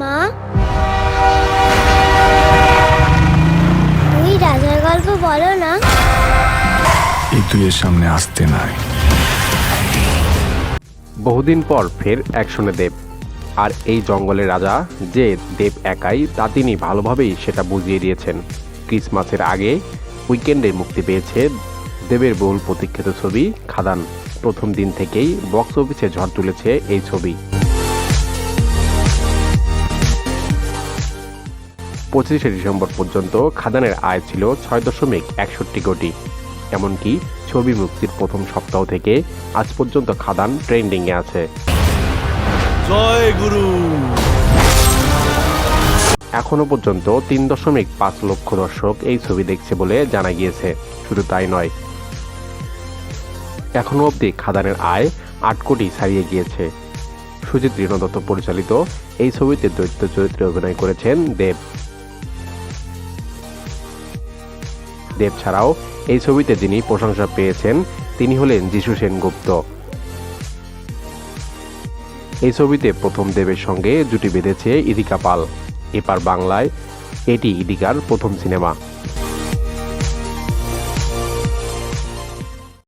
মা, তুমি রাজার গল্প বলো না। এই তুই এর সামনে আসতে নাই। বহুদিন পর ফের অ্যাকশনে দেব। আর এই জঙ্গলের রাজা যে দেব একাই তা তিনি ভালোভাবেই সেটা বুঝিয়ে দিয়েছেন। ক্রিসমাসের আগে উইকেন্ডে মুক্তি পেয়েছে দেবের বহুল প্রতীক্ষিত ছবি খাদান। প্রথম দিন থেকেই বক্স অফিসে ঝড় তুলেছে এই ছবি। 25শে ডিসেম্বর পর্যন্ত খাদানের আয় ছিল 6.61 কোটি। এমনকি ছবি মুক্তির প্রথম সপ্তাহ থেকে আজ পর্যন্ত খাদান ট্রেন্ডিংয়ে আছে। জয় গুরু। এখনো পর্যন্ত 3.5 লক্ষ দর্শক এই ছবি দেখছে বলে জানা গিয়েছে। শুধু তাই নয়, এখনো অবধি খাদানের আয় 8 কোটি ছাড়িয়ে গিয়েছে। সুজিত রিনো দত্ত পরিচালিত এই ছবিতে দৈত্য চরিত্রে অভিনয় করেছেন দেব। দেব ছাড়াও এই ছবিতে যিনি প্রশংসা পেয়েছেন তিনি হলেন যিশু সেনগুপ্ত। এই ছবিতে প্রথম দেবের সঙ্গে জুটি বেঁধেছে ইদিকা পাল। এপার বাংলায় এটি ইদিকার প্রথম সিনেমা।